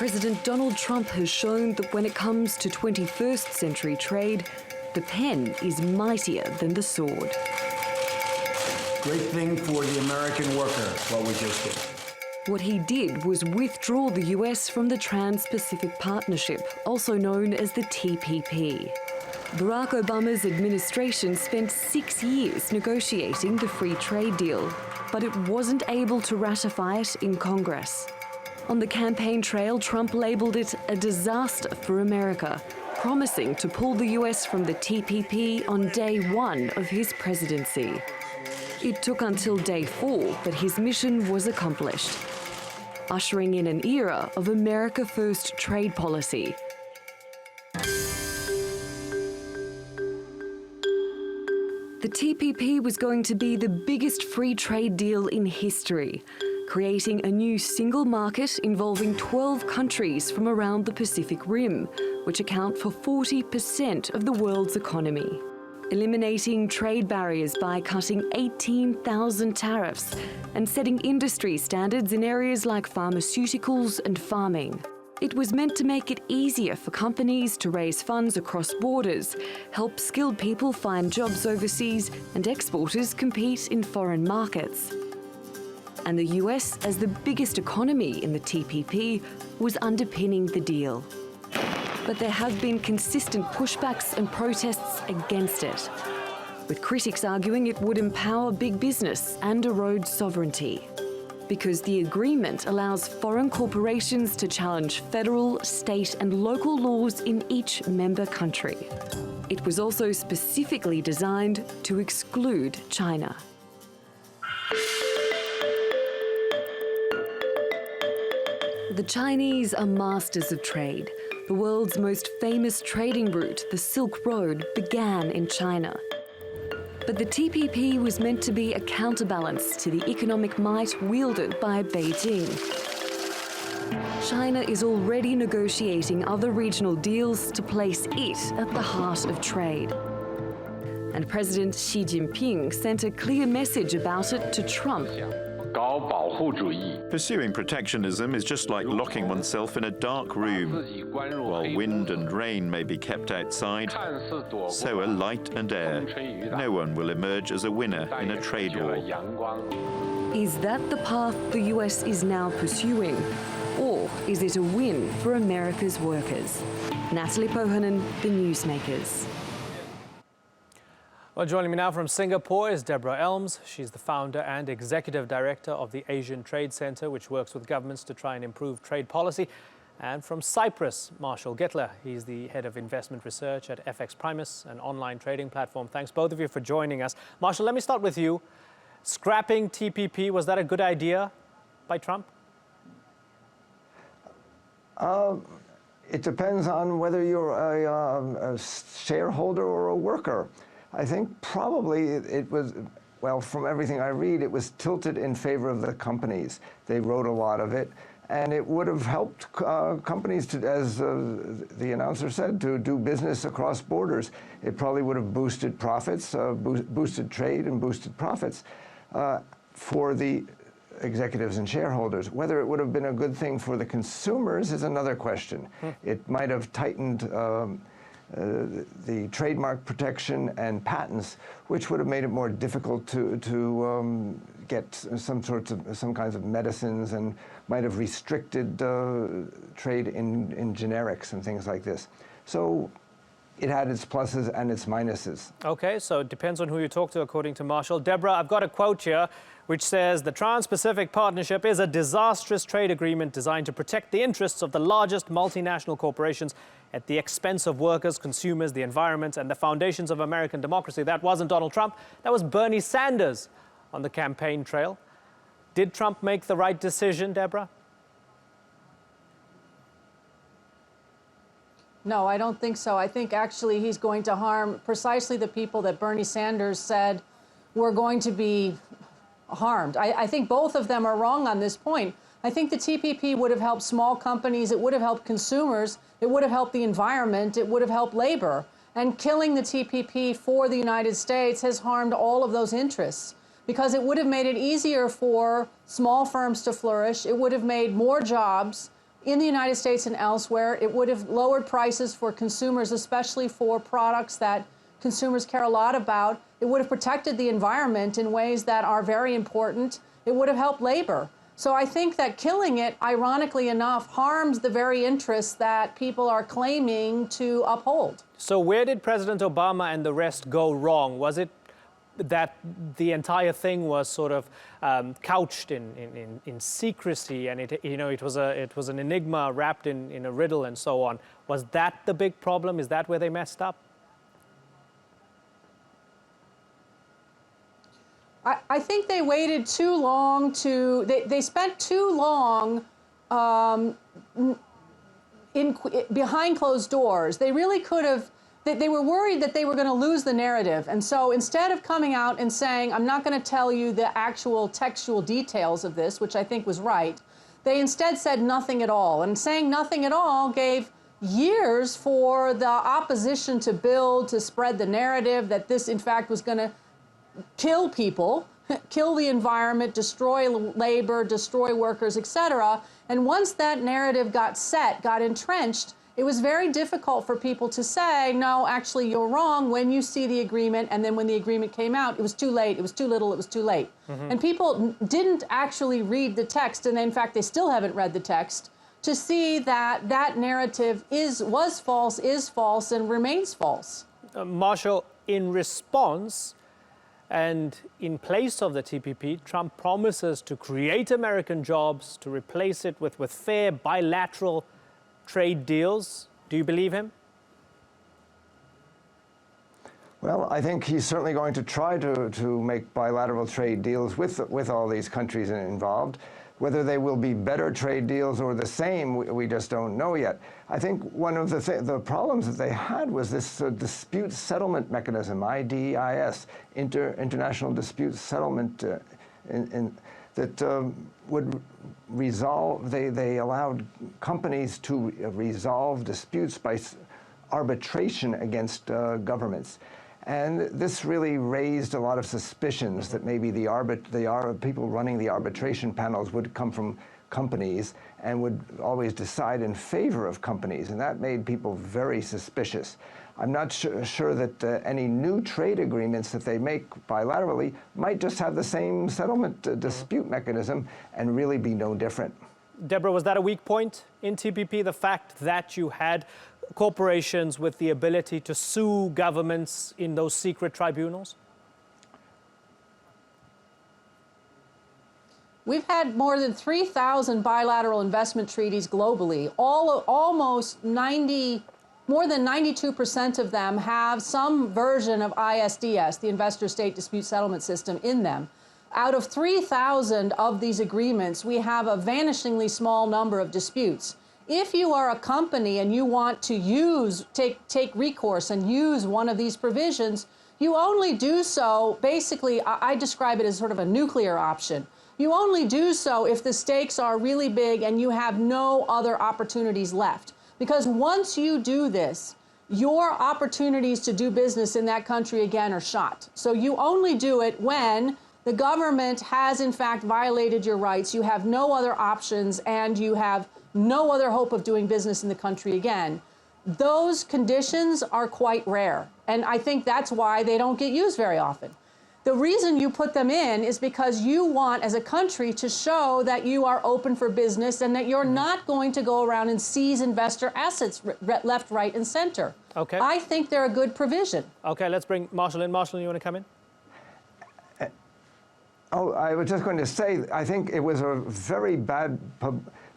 President Donald Trump has shown that when it comes to 21st century trade, the pen is mightier than the sword. Great thing for the American worker, what we just did. What he did was withdraw the US from the Trans-Pacific Partnership, also known as the TPP. Barack Obama's administration spent 6 years negotiating the free trade deal, but it wasn't able to ratify it in Congress. On the campaign trail, Trump labelled it a disaster for America, promising to pull the US from the TPP on day 1 of his presidency. It took until day 4, but his mission was accomplished, ushering in an era of America First trade policy. The TPP was going to be the biggest free trade deal in history, creating a new single market involving 12 countries from around the Pacific Rim, which account for 40% of the world's economy. Eliminating trade barriers by cutting 18,000 tariffs and setting industry standards in areas like pharmaceuticals and farming. It was meant to make it easier for companies to raise funds across borders, help skilled people find jobs overseas, and exporters compete in foreign markets. And the US, as the biggest economy in the TPP, was underpinning the deal. But there have been consistent pushbacks and protests against it, with critics arguing it would empower big business and erode sovereignty, because the agreement allows foreign corporations to challenge federal, state and local laws in each member country. It was also specifically designed to exclude China. The Chinese are masters of trade. The world's most famous trading route, the Silk Road, began in China. But the TPP was meant to be a counterbalance to the economic might wielded by Beijing. China is already negotiating other regional deals to place it at the heart of trade. And President Xi Jinping sent a clear message about it to Trump. Pursuing protectionism is just like locking oneself in a dark room. While wind and rain may be kept outside, so are light and air. No one will emerge as a winner in a trade war. Is that the path the US is now pursuing? Or is it a win for America's workers? Natalie Pohanen, The Newsmakers. Well, joining me now from Singapore is Deborah Elms. She's the founder and executive director of the Asian Trade Center, which works with governments to try and improve trade policy. And from Cyprus, Marshall Gittler. He's the head of investment research at FX Primus, an online trading platform. Thanks both of you for joining us. Marshall, let me start with you. Scrapping TPP, was that a good idea by Trump? It depends on whether you're a shareholder or a worker. I think probably it was, well, from everything I read, it was tilted in favor of the companies. They wrote a lot of it, and it would have helped companies to, as the announcer said, to do business across borders. It probably would have boosted profits, boosted trade and boosted profits for the executives and shareholders. Whether it would have been a good thing for the consumers is another question. It might have tightened the trademark protection and patents, which would have made it more difficult to get some kinds of medicines, and might have restricted trade in generics and things like this. So it had its pluses and its minuses. Okay, so it depends on who you talk to, according to Marshall. Deborah, I've got a quote here which says, the Trans-Pacific Partnership is a disastrous trade agreement designed to protect the interests of the largest multinational corporations at the expense of workers, consumers, the environment, and the foundations of American democracy. That wasn't Donald Trump. That was Bernie Sanders on the campaign trail. Did Trump make the right decision, Deborah? No, I don't think so. I think actually he's going to harm precisely the people that Bernie Sanders said were going to be harmed. I think both of them are wrong on this point. I think the TPP would have helped small companies, it would have helped consumers, it would have helped the environment, it would have helped labor. And killing the TPP for the United States has harmed all of those interests, because it would have made it easier for small firms to flourish, it would have made more jobs in the United States and elsewhere. It would have lowered prices for consumers, especially for products that consumers care a lot about. It would have protected the environment in ways that are very important. It would have helped labor. So I think that killing it, ironically enough, harms the very interests that people are claiming to uphold. So where did President Obama and the rest go wrong? Was it that the entire thing was sort of couched in secrecy, and it was an enigma wrapped in a riddle and so on? Was that the big problem? Is that where they messed up? I think they waited too long to, they spent too long behind closed doors. They really could have, they were worried that they were going to lose the narrative. And so instead of coming out and saying, I'm not going to tell you the actual textual details of this, which I think was right, they instead said nothing at all. And saying nothing at all gave years for the opposition to build, to spread the narrative that this, in fact, was going to kill people, kill the environment, destroy labor, destroy workers, etc. And once that narrative got set, got entrenched, it was very difficult for people to say, no, actually, you're wrong when you see the agreement. And then when the agreement came out, it was too late, it was too little, it was too late. And people didn't actually read the text. And in fact, they still haven't read the text to see that that narrative was false, is false, and remains false. Marshall, in response, and in place of the TPP, Trump promises to create American jobs, to replace it with fair bilateral trade deals. Do you believe him? Well, I think he's certainly going to try to make bilateral trade deals with all these countries involved. Whether they will be better trade deals or the same, we just don't know yet. I think one of the problems that they had was this dispute settlement mechanism, IDIS, International Dispute Settlement, that would resolve, they allowed companies to resolve disputes by arbitration against governments. And this really raised a lot of suspicions that maybe the people running the arbitration panels would come from companies and would always decide in favor of companies, and that made people very suspicious. I'm not sure that any new trade agreements that they make bilaterally might just have the same settlement dispute mechanism and really be no different. Deborah, was that a weak point in TPP, the fact that you had corporations with the ability to sue governments in those secret tribunals? We've had more than 3,000 bilateral investment treaties globally. More than 92% of them have some version of ISDS, the Investor State Dispute Settlement System, in them. Out of 3,000 of these agreements, we have a vanishingly small number of disputes. If you are a company and you want to take recourse and use one of these provisions, you only do so, basically, I describe it as sort of a nuclear option. You only do so if the stakes are really big and you have no other opportunities left. Because once you do this, your opportunities to do business in that country again are shot. So you only do it when the government has in fact violated your rights, you have no other options, and you have no other hope of doing business in the country again. Those conditions are quite rare, and I think that's why they don't get used very often. The reason you put them in is because you want, as a country, to show that you are open for business and that you're not going to go around and seize investor assets left, right, and center. Okay. I think they're a good provision. Okay, let's bring Marshall in. Marshall, you want to come in? Oh, I was just going to say, I think it was a very bad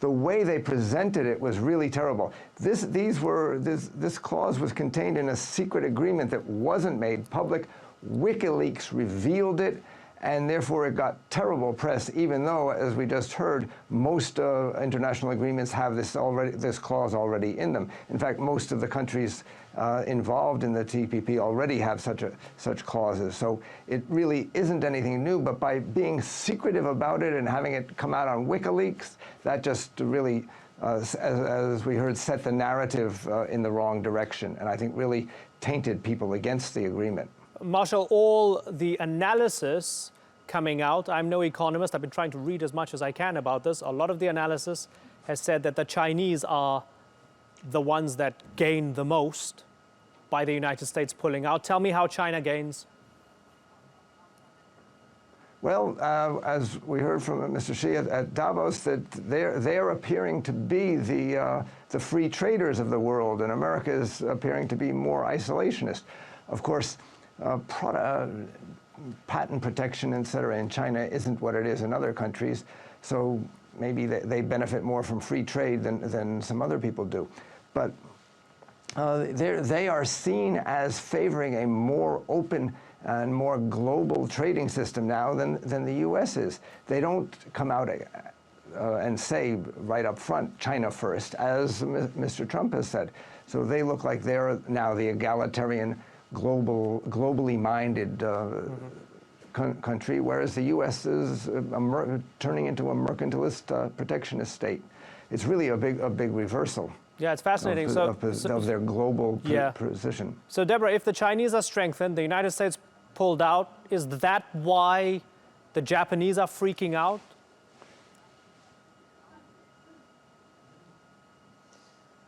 the way they presented it was really terrible. This clause was contained in a secret agreement that wasn't made public. WikiLeaks revealed it, and therefore it got terrible press, even though, as we just heard, most international agreements have this clause already in them. In fact, most of the countries involved in the TPP already have such clauses. So it really isn't anything new, but by being secretive about it and having it come out on WikiLeaks, that just really, as we heard, set the narrative in the wrong direction, and I think really tainted people against the agreement. Marshall, all the analysis coming out, I'm no economist, I've been trying to read as much as I can about this. A lot of the analysis has said that the Chinese are the ones that gain the most by the United States pulling out. Tell me how China gains. Well, as we heard from Mr. Xi at Davos, that they're appearing to be the free traders of the world, and America is appearing to be more isolationist. Of course, patent protection, et cetera, in China isn't what it is in other countries, so maybe they benefit more from free trade than some other people do. But they are seen as favoring a more open and more global trading system now than the U.S. is. They don't come out and say right up front, China first, as Mr. Trump has said. So they look like they're now the egalitarian, globally minded country, whereas the U.S. is turning into a mercantilist, protectionist state. It's really a big reversal. Yeah, it's fascinating. Of their global position. So, Deborah, if the Chinese are strengthened, the United States pulled out, is that why the Japanese are freaking out?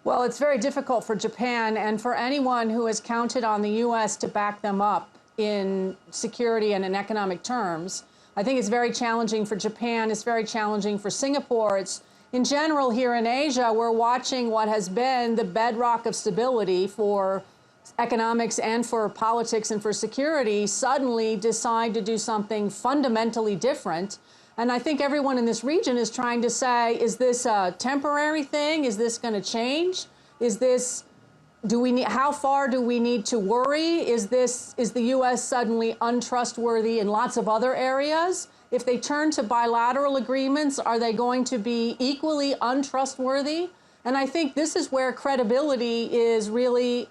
Well, it's very difficult for Japan and for anyone who has counted on the U.S. to back them up in security and in economic terms. I think it's very challenging for Japan. It's very challenging for Singapore. It's in general, here in Asia, we're watching what has been the bedrock of stability for economics and for politics and for security suddenly decide to do something fundamentally different. And I think everyone in this region is trying to say, is this a temporary thing? Is this going to change? Is this, how far do we need to worry? Is the U.S. suddenly untrustworthy in lots of other areas? If they turn to bilateral agreements, are they going to be equally untrustworthy? And I think this is where credibility is really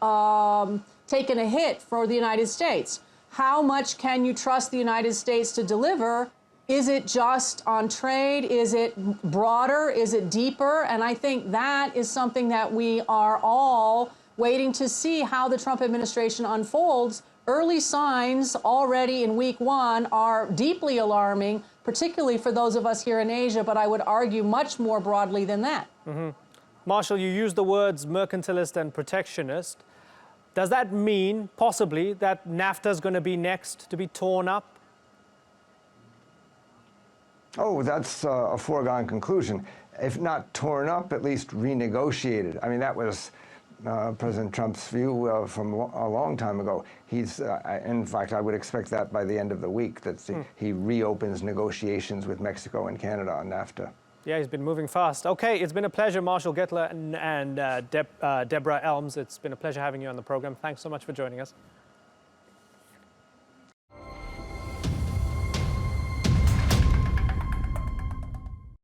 taking a hit for the United States. How much can you trust the United States to deliver? Is it just on trade? Is it broader? Is it deeper? And I think that is something that we are all waiting to see how the Trump administration unfolds. Early signs already in week one are deeply alarming, particularly for those of us here in Asia, but I would argue much more broadly than that. Mm-hmm. Marshall, you used the words mercantilist and protectionist. Does that mean, possibly, that NAFTA is going to be next to be torn up? Oh, that's a foregone conclusion. If not torn up, at least renegotiated. I mean, that was President Trump's view from a long time ago. In fact, I would expect that by the end of the week, that he reopens negotiations with Mexico and Canada on NAFTA. Yeah, he's been moving fast. Okay, it's been a pleasure, Marshall Gettler and Deborah Elms. It's been a pleasure having you on the program. Thanks so much for joining us.